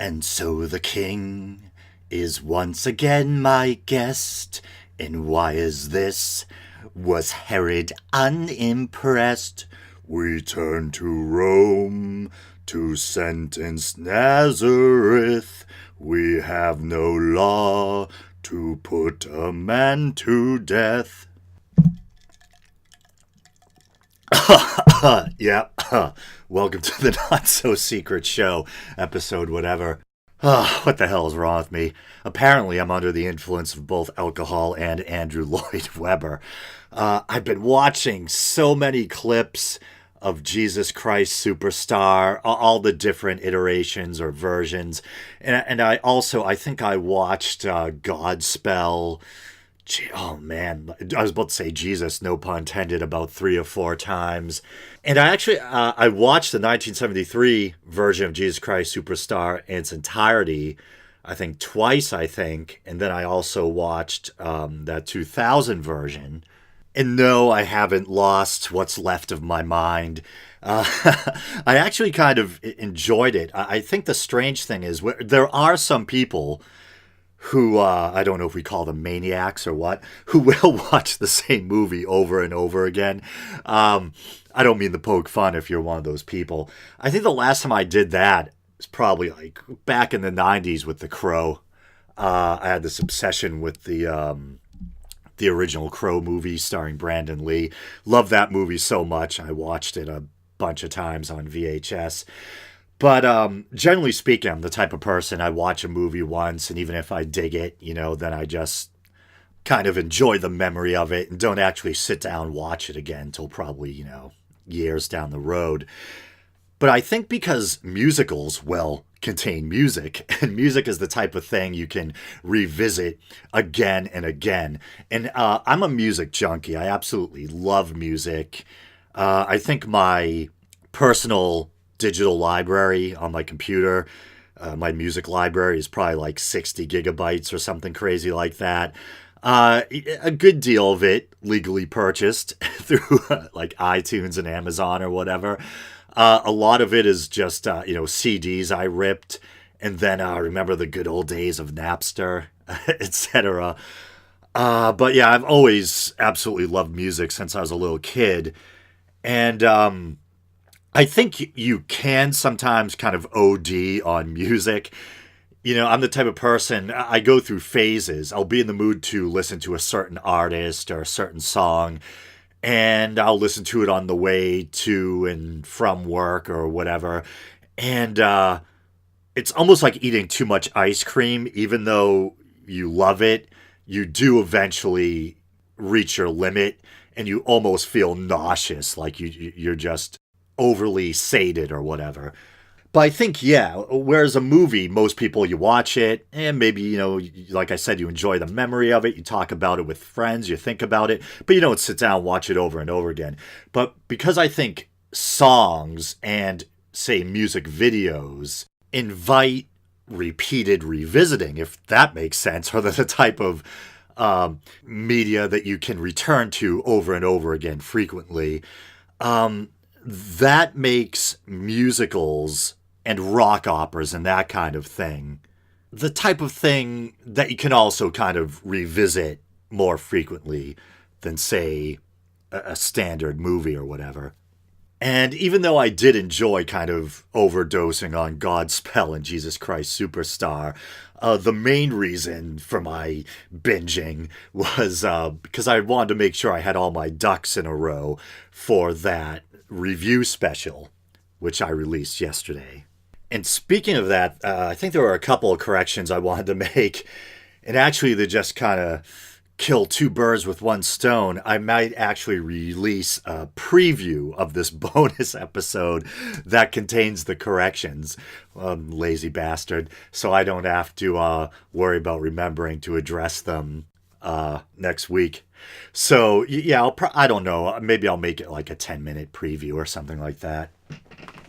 And so the king is once again my guest. And why is this? Was Herod unimpressed? We turn to Rome to sentence Nazareth. We have no law to put a man to death. Yep. Welcome to the Not So Secret Show, episode whatever. What the hell is wrong with me? Apparently, I'm under the influence of both alcohol and Andrew Lloyd Webber. I've been watching so many clips of Jesus Christ Superstar, all the different iterations or versions. And I think I watched Godspell. Oh man, I was about to say Jesus, no pun intended, about 3 or 4 times. And I watched the 1973 version of Jesus Christ Superstar in its entirety, I think twice, and then I also watched that 2000 version. And no, I haven't lost what's left of my mind. Uh, I actually kind of enjoyed it. I think the strange thing is there are some people who, I don't know if we call them maniacs or what, who will watch the same movie over and over again. I don't mean to poke fun if you're one of those people. I think the last time I did that was probably like back in the 90s with The Crow. I had this obsession with the original Crow movie starring Brandon Lee. Love that movie so much. I watched it a bunch of times on VHS. But generally speaking, I'm the type of person I watch a movie once, and even if I dig it, then I just kind of enjoy the memory of it and don't actually sit down and watch it again until probably, years down the road. But I think because musicals, well, contain music, and music is the type of thing you can revisit again and again. And I'm a music junkie. I absolutely love music. I think my personal digital library on my computer, my music library is probably like 60 gigabytes or something crazy like that. A good deal of it legally purchased through like iTunes and Amazon or whatever. A lot of it is just, CDs I ripped. And then I remember the good old days of Napster, etc. But yeah, I've always absolutely loved music since I was a little kid. And I think you can sometimes kind of OD on music. I'm the type of person, I go through phases. I'll be in the mood to listen to a certain artist or a certain song, and I'll listen to it on the way to and from work or whatever. And it's almost like eating too much ice cream. Even though you love it, you do eventually reach your limit, and you almost feel nauseous, like you're just overly sated or whatever. But I think, yeah, whereas a movie, most people, you watch it, and maybe, like I said, you enjoy the memory of it, you talk about it with friends, you think about it, but you don't sit down and watch it over and over again. But because I think songs and, say, music videos invite repeated revisiting, if that makes sense, or the type of media that you can return to over and over again frequently, that makes musicals and rock operas and that kind of thing the type of thing that you can also kind of revisit more frequently than, say, a standard movie or whatever. And even though I did enjoy kind of overdosing on Godspell and Jesus Christ Superstar, the main reason for my binging was because I wanted to make sure I had all my ducks in a row for that review special, which I released yesterday. And speaking of that, I think there were a couple of corrections I wanted to make. And actually, they just kind of kill two birds with one stone. I might actually release a preview of this bonus episode that contains the corrections. Lazy bastard. So I don't have to worry about remembering to address them next week. So yeah, I don't know. Maybe I'll make it like a 10-minute preview or something like that.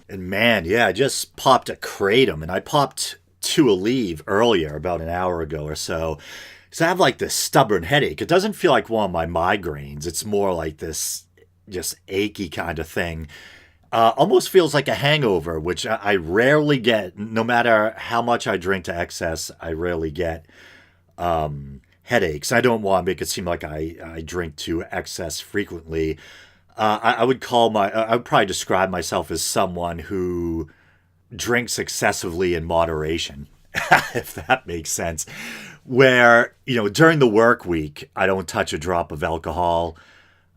And man, yeah, I just popped a kratom, and I popped two Aleve earlier, about an hour ago or so. So I have like this stubborn headache. It doesn't feel like one of my migraines. It's more like this just achy kind of thing. almost feels like a hangover, which I rarely get. No matter how much I drink to excess, I rarely get headaches. I don't want to make it seem like I drink to excess frequently. I would I would probably describe myself as someone who drinks excessively in moderation, if that makes sense. Where, during the work week, I don't touch a drop of alcohol.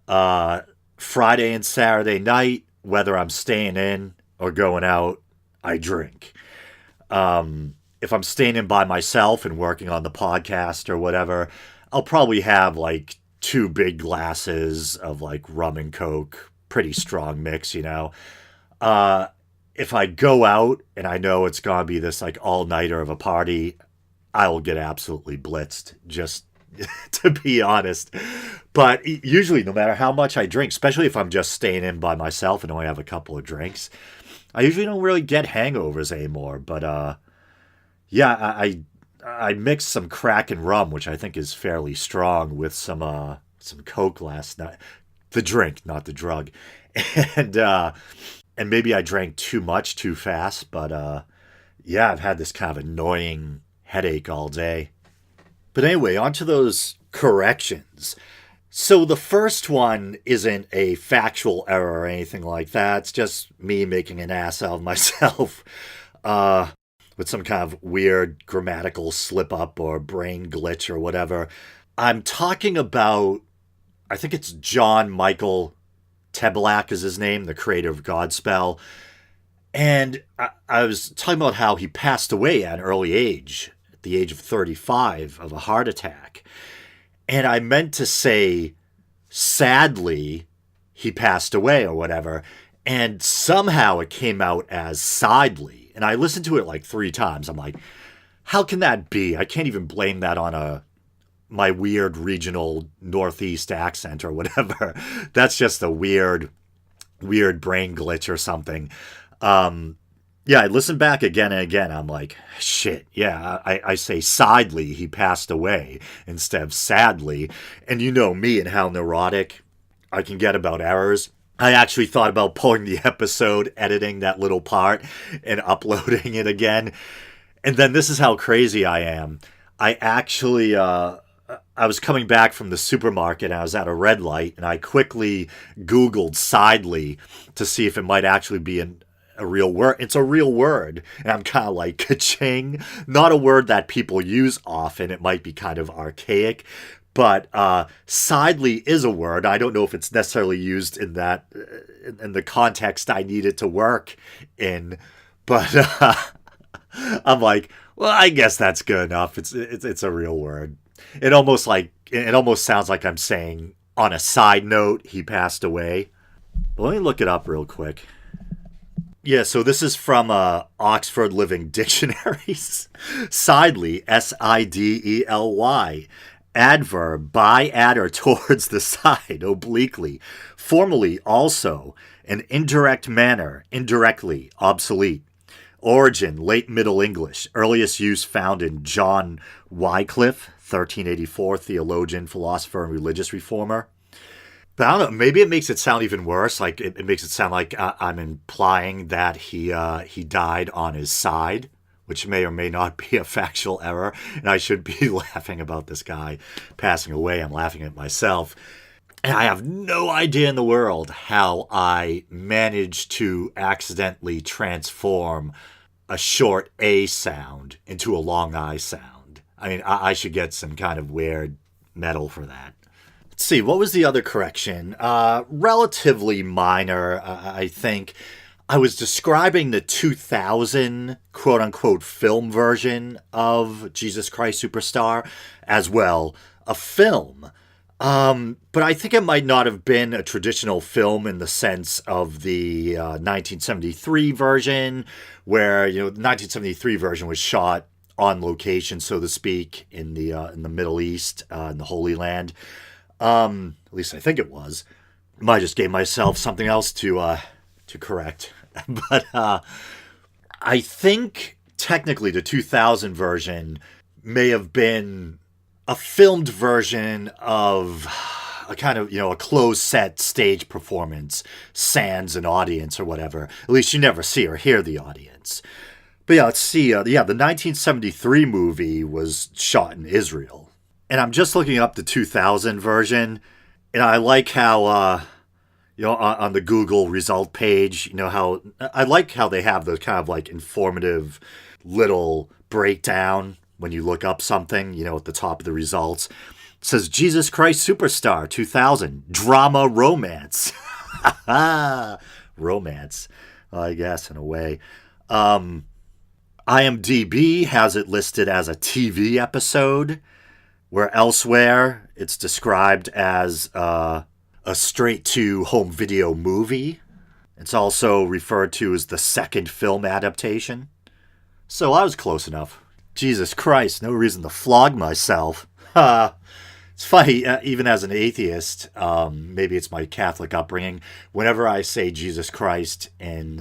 Friday and Saturday night, whether I'm staying in or going out, I drink. If I'm staying in by myself and working on the podcast or whatever, I'll probably have like 2 big glasses of like rum and coke, pretty strong mix. If I go out and I know it's going to be this like all-nighter of a party, I will get absolutely blitzed, just to be honest. But usually, no matter how much I drink, especially if I'm just staying in by myself and only have a couple of drinks, I usually don't really get hangovers anymore. But yeah, I mixed some crack and rum, which I think is fairly strong, with some Coke last night. The drink, not the drug, and and maybe I drank too much too fast. But yeah, I've had this kind of annoying headache all day. But anyway, on to those corrections. So the first one isn't a factual error or anything like that. It's just me making an ass out of myself with some kind of weird grammatical slip up or brain glitch or whatever. I'm talking about, I think it's John Michael Tebalak is his name, the creator of Godspell. And I was talking about how he passed away at an early age, at the age of 35, of a heart attack. And I meant to say, sadly, he passed away or whatever. And somehow it came out as sidely. And I listened to it like 3 times. I'm like, how can that be? I can't even blame that on my weird regional Northeast accent or whatever. That's just a weird brain glitch or something. Yeah, I listened back again and again. I'm like, shit, yeah, I say sidely he passed away instead of sadly. And you know me and how neurotic I can get about errors. I actually thought about pulling the episode, editing that little part, and uploading it again. And then this is how crazy I am. I actually, I was coming back from the supermarket and I was at a red light, and I quickly Googled sidely to see if it might actually be a real word. It's a real word. And I'm kind of like, ka-ching. Not a word that people use often. It might be kind of archaic. But sidely is a word. I don't know if it's necessarily used in the context I need it to work in. But I'm like, well, I guess that's good enough. It's a real word. It almost sounds like I'm saying, on a side note, he passed away. But let me look it up real quick. Yeah, so this is from Oxford Living Dictionaries. Sidely, S-I-D-E-L-Y. Adverb, by, at, or towards the side, obliquely. Formerly, also. An indirect manner, indirectly, obsolete. Origin, late Middle English. Earliest use found in John Wycliffe, 1384, theologian, philosopher, and religious reformer. But I don't know, maybe it makes it sound even worse. Like, it makes it sound like I'm implying that he died on his side, which may or may not be a factual error. And I should be laughing about this guy passing away. I'm laughing at myself. And I have no idea in the world how I managed to accidentally transform a short A sound into a long I sound. I mean, I should get some kind of weird medal for that. Let's see, what was the other correction? Relatively minor, I think. I was describing the 2000 quote-unquote film version of Jesus Christ Superstar as, well, a film. But I think it might not have been a traditional film in the sense of the 1973 version, where, the 1973 version was shot on location, so to speak, in the Middle East, in the Holy Land. At least I think it was. Might just gave myself something else to correct. But I think technically the 2000 version may have been a filmed version of a kind of, a closed set stage performance sans an audience or whatever. At least you never see or hear the audience. But yeah, let's see. The 1973 movie was shot in Israel. And I'm just looking up the 2000 version. And I like how, on the Google result page, how I like how they have the kind of like informative little breakdown when you look up something, at the top of the results. It says Jesus Christ Superstar 2000 drama romance. Romance, I guess, in a way. IMDb has it listed as a TV episode, where elsewhere it's described as a straight-to-home video movie. It's also referred to as the second film adaptation. So I was close enough. Jesus Christ, no reason to flog myself. It's funny, even as an atheist, maybe it's my Catholic upbringing, whenever I say Jesus Christ in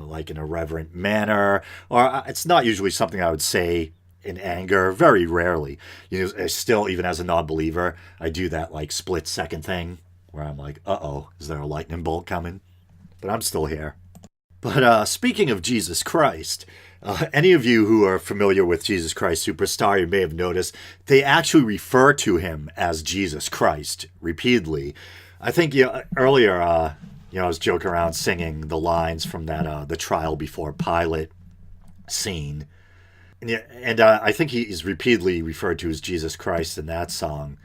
like an irreverent manner, or it's not usually something I would say in anger, very rarely. Still, even as a non-believer, I do that like split-second thing where I'm like, uh-oh, is there a lightning bolt coming? But I'm still here. But speaking of Jesus Christ, any of you who are familiar with Jesus Christ Superstar, you may have noticed they actually refer to him as Jesus Christ repeatedly. I think earlier, I was joking around singing the lines from that the trial before Pilate scene, and I think he's repeatedly referred to as Jesus Christ in that song.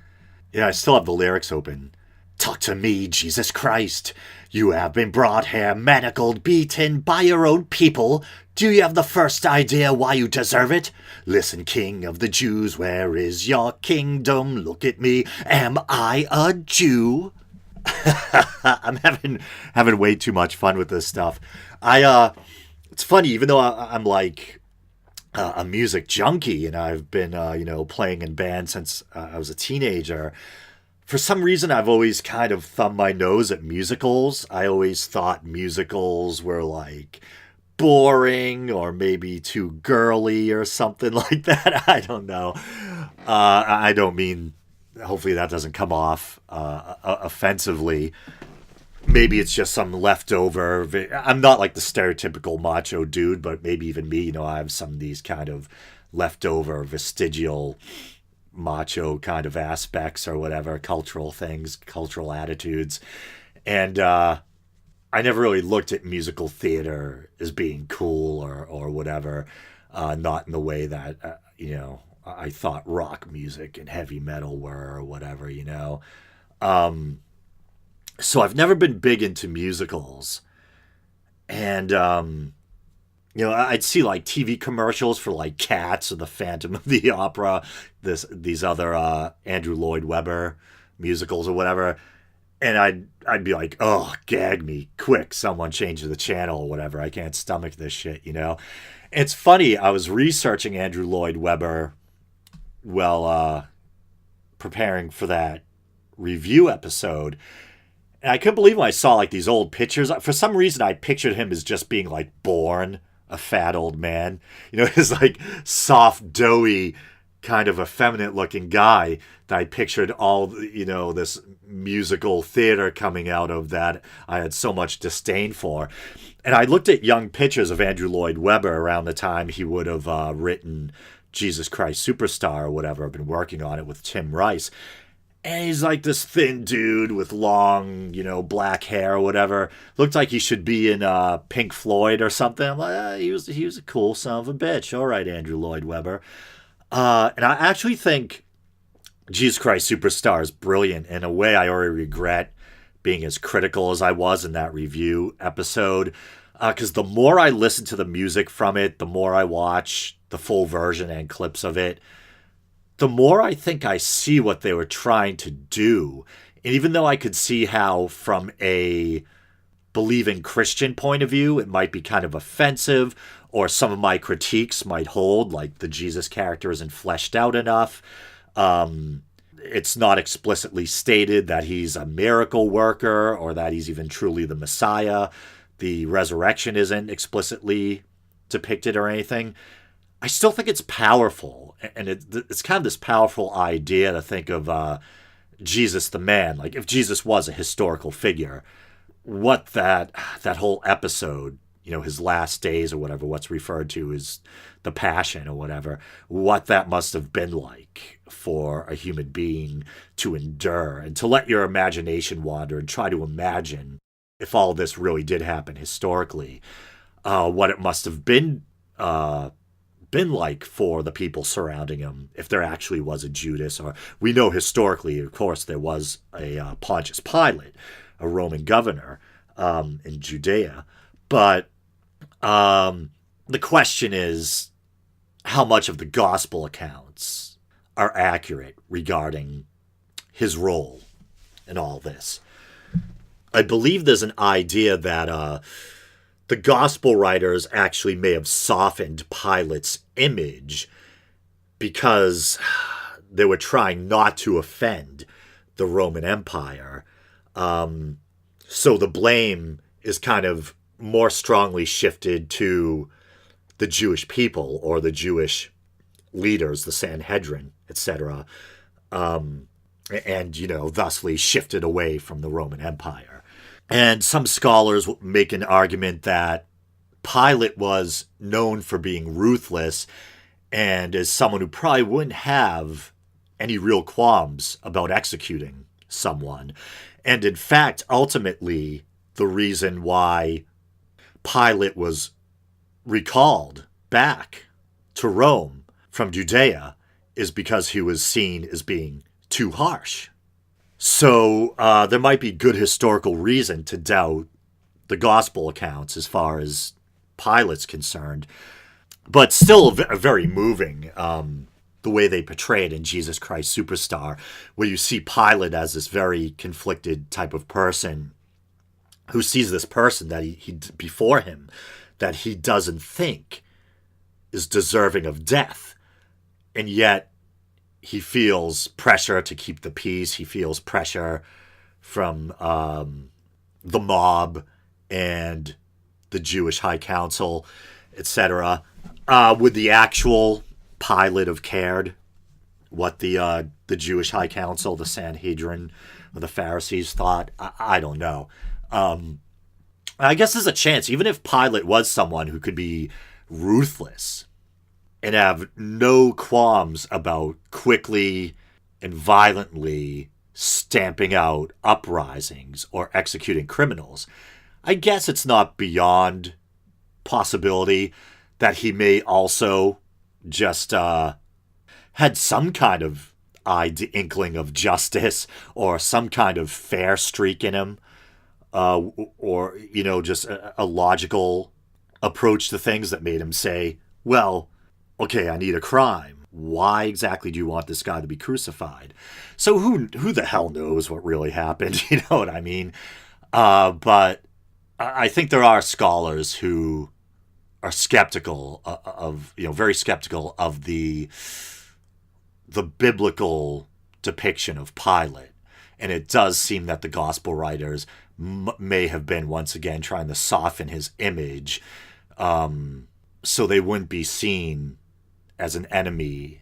Yeah, I still have the lyrics open. Talk to me, Jesus Christ. You have been brought here, manacled, beaten by your own people. Do you have the first idea why you deserve it? Listen, King of the Jews, where is your kingdom? Look at me, am I a Jew? I'm having way too much fun with this stuff. It's funny, even though I'm like a music junkie and I've been playing in bands since I was a teenager. For some reason, I've always kind of thumbed my nose at musicals. I always thought musicals were like boring or maybe too girly or something like that. I don't know. I don't mean, hopefully that doesn't come off offensively. Maybe it's just some leftover. I'm not like the stereotypical macho dude, but maybe even me, I have some of these kind of leftover vestigial macho kind of aspects or whatever, cultural things, cultural attitudes. And I never really looked at musical theater as being cool or whatever, not in the way that, I thought rock music and heavy metal were or whatever, So I've never been big into musicals. And, I'd see like TV commercials for like Cats or The Phantom of the Opera, these other Andrew Lloyd Webber musicals or whatever, and I'd be like, oh, gag me, quick, someone change the channel or whatever. I can't stomach this shit, It's funny, I was researching Andrew Lloyd Webber while preparing for that review episode. And I couldn't believe when I saw like these old pictures. For some reason, I pictured him as just being like born a fat old man. His like soft, doughy, kind of effeminate looking guy that I pictured all, this musical theater coming out of that I had so much disdain for. And I looked at young pictures of Andrew Lloyd Webber around the time he would have written Jesus Christ Superstar or whatever. I've been working on it with Tim Rice. And he's like this thin dude with long, black hair or whatever. Looked like he should be in Pink Floyd or something. I'm like, he was a cool son of a bitch. All right, Andrew Lloyd Webber. And I actually think Jesus Christ Superstar is brilliant. In a way, I already regret being as critical as I was in that review episode. Because the more I listen to the music from it, the more I watch the full version and clips of it, the more I think I see what they were trying to do. And even though I could see how from a believing Christian point of view, it might be kind of offensive, or some of my critiques might hold, like the Jesus character isn't fleshed out enough. It's not explicitly stated that he's a miracle worker or that he's even truly the Messiah. The resurrection isn't explicitly depicted or anything. I still think it's powerful, and it's kind of this powerful idea to think of Jesus the man, like if Jesus was a historical figure, what that whole episode, his last days or whatever, what's referred to as the passion or whatever, what that must have been like for a human being to endure, and to let your imagination wander and try to imagine if all this really did happen historically, what it must have been like for the people surrounding him, if there actually was a Judas. Or we know historically, of course, there was a Pontius Pilate, a Roman governor in Judea. But the question is how much of the gospel accounts are accurate regarding his role in all this. I believe there's an idea that the gospel writers actually may have softened Pilate's image because they were trying not to offend the Roman Empire. So the blame is kind of more strongly shifted to the Jewish people or the Jewish leaders, the Sanhedrin, etc., and, thusly shifted away from the Roman Empire. And some scholars make an argument that Pilate was known for being ruthless and as someone who probably wouldn't have any real qualms about executing someone. And in fact, ultimately, the reason why Pilate was recalled back to Rome from Judea is because he was seen as being too harsh. So there might be good historical reason to doubt the gospel accounts as far as Pilate's concerned, but still very moving, the way they portray it in Jesus Christ Superstar, where you see Pilate as this very conflicted type of person who sees this person that he before him that he doesn't think is deserving of death, and yet he feels pressure to keep the peace. He feels pressure from the mob and the Jewish High Council, etc. Would the actual Pilate have cared what the Jewish High Council, the Sanhedrin, or the Pharisees thought? I don't know. I guess there's a chance, even if Pilate was someone who could be ruthless and have no qualms about quickly and violently stamping out uprisings or executing criminals, I guess it's not beyond possibility that he may also just had some kind of inkling of justice or some kind of fair streak in him, or just a logical approach to things that made him say, well, okay, I need a crime. Why exactly do you want this guy to be crucified? So who the hell knows what really happened? You know what I mean? But I think there are scholars who are skeptical of very skeptical of the biblical depiction of Pilate. And it does seem that the gospel writers may have been, once again, trying to soften his image so they wouldn't be seen as an enemy.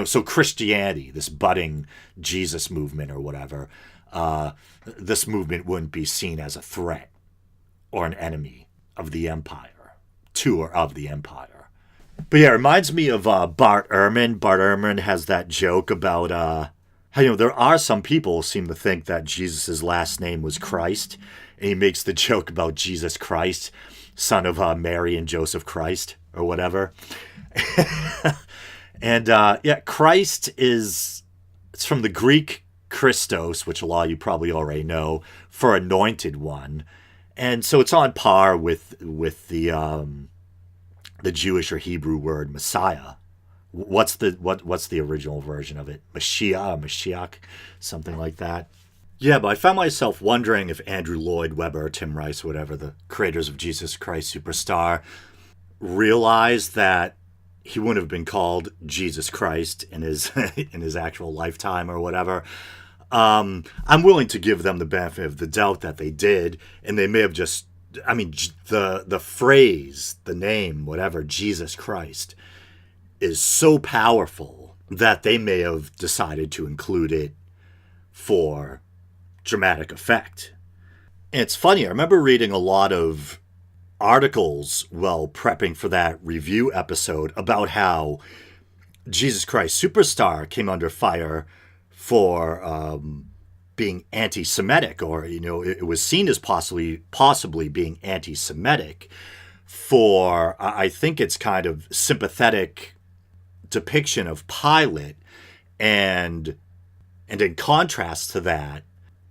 So Christianity, this budding Jesus movement or whatever, this movement wouldn't be seen as a threat or an enemy of the empire, to or of the empire. But yeah, it reminds me of Bart Ehrman. Bart Ehrman has that joke about how, there are some people who seem to think that Jesus' last name was Christ. And he makes the joke about Jesus Christ, son of Mary and Joseph Christ, or whatever. And Christ it's from the Greek Christos, which a lot of you probably already know, for anointed one. And so it's on par with the Jewish or Hebrew word Messiah. What's the original version of it? Mashiach, something like that. Yeah, but I found myself wondering if Andrew Lloyd Webber, Tim Rice, whatever, the creators of Jesus Christ Superstar, realized that he wouldn't have been called Jesus Christ in his in his actual lifetime or whatever. I'm willing to give them the benefit of the doubt that they did, and they may have just, the phrase, the name, whatever, Jesus Christ, is so powerful that they may have decided to include it for dramatic effect. And it's funny, I remember reading a lot of articles while prepping for that review episode about how Jesus Christ Superstar came under fire for being anti-Semitic, or it was seen as possibly being anti-Semitic for I think it's kind of sympathetic depiction of Pilate, and in contrast to that,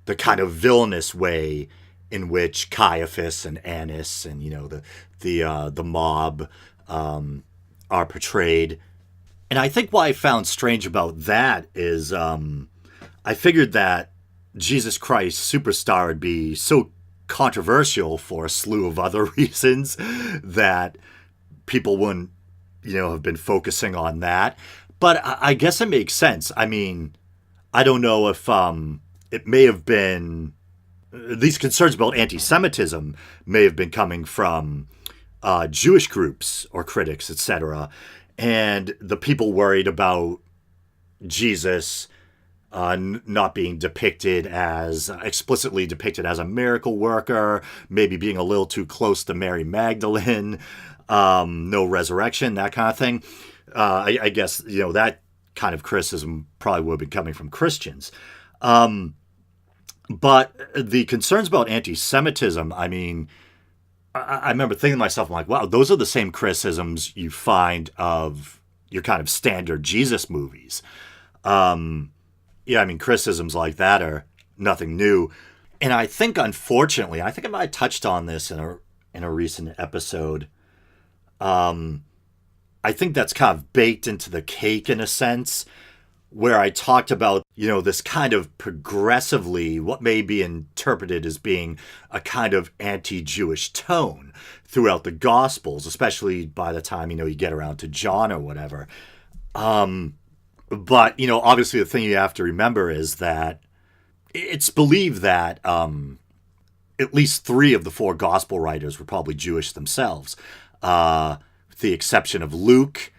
the kind of villainous way in which Caiaphas and Annas and the mob are portrayed. And I think what I found strange about that is I figured that Jesus Christ Superstar would be so controversial for a slew of other reasons that people wouldn't, have been focusing on that. But I guess it makes sense. I mean, I don't know if it may have been, these concerns about anti-Semitism may have been coming from Jewish groups or critics, etc. And the people worried about Jesus not being explicitly depicted as a miracle worker, maybe being a little too close to Mary Magdalene, no resurrection, that kind of thing. I guess, that kind of criticism probably would have been coming from Christians. But the concerns about anti-Semitism, I mean, I remember thinking to myself, I'm like, wow, those are the same criticisms you find of your kind of standard Jesus movies. Criticisms like that are nothing new. And I think, unfortunately, I think I might have touched on this in a recent episode. I think that's kind of baked into the cake in a sense, where I talked about, this kind of progressively, what may be interpreted as being a kind of anti-Jewish tone throughout the Gospels, especially by the time, you get around to John or whatever. But, obviously the thing you have to remember is that it's believed that at least 3 of the 4 gospel writers were probably Jewish themselves, with the exception of Luke,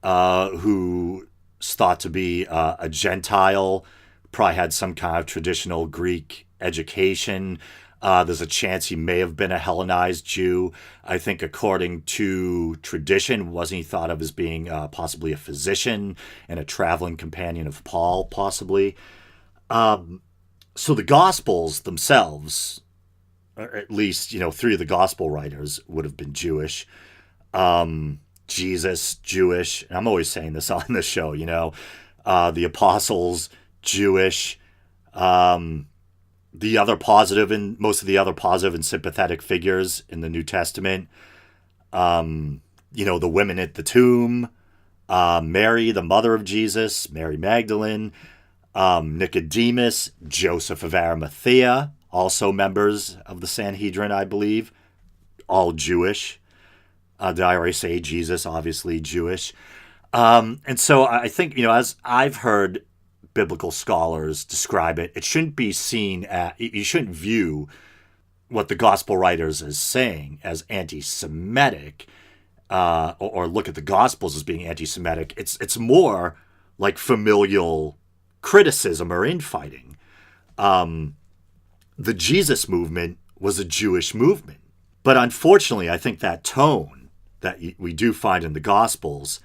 who's thought to be a Gentile, probably had some kind of traditional Greek education. There's a chance he may have been a Hellenized Jew. I think according to tradition, wasn't he thought of as being possibly a physician and a traveling companion of Paul, possibly? So the Gospels themselves, or at least, 3 of the Gospel writers would have been Jewish. Jesus, Jewish. And I'm always saying this on the show, the apostles, Jewish. The other positive and most of the other positive and sympathetic figures in the New Testament, the women at the tomb, Mary, the mother of Jesus, Mary Magdalene, Nicodemus, Joseph of Arimathea, also members of the Sanhedrin, I believe, all Jewish. Did I already say Jesus, obviously Jewish? And so I think, as I've heard biblical scholars describe it, it shouldn't be seen you shouldn't view what the gospel writers is saying as anti-Semitic, or look at the Gospels as being anti-Semitic. It's more like familial criticism or infighting. The Jesus movement was a Jewish movement, but unfortunately, I think that tone that we do find in the Gospels,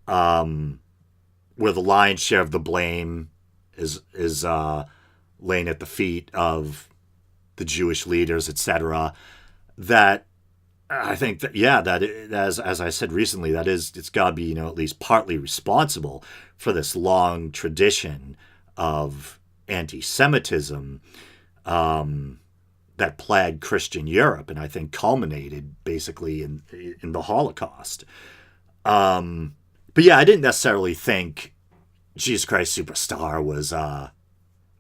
where the lion's share of the blame is laying at the feet of the Jewish leaders, etc. That I think that that as I said recently, it's got to be at least partly responsible for this long tradition of anti-Semitism that plagued Christian Europe, and I think culminated basically in the Holocaust. But yeah, I didn't necessarily think Jesus Christ Superstar was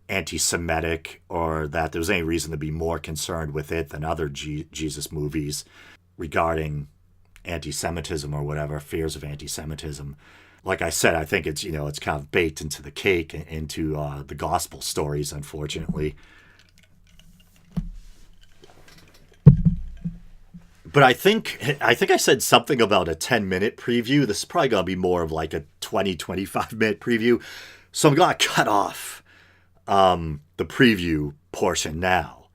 anti-Semitic, or that there was any reason to be more concerned with it than other Jesus movies regarding anti-Semitism or whatever, fears of anti-Semitism. Like I said, I think it's it's kind of baked into the cake, into the gospel stories, unfortunately. But I think I said something about a 10-minute preview. This is probably going to be more of like a 20, 25-minute preview. So I'm going to cut off the preview portion now.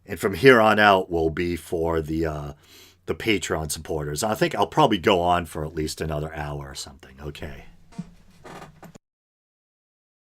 And from here on out will be for the Patreon supporters. I think I'll probably go on for at least another hour or something. Okay.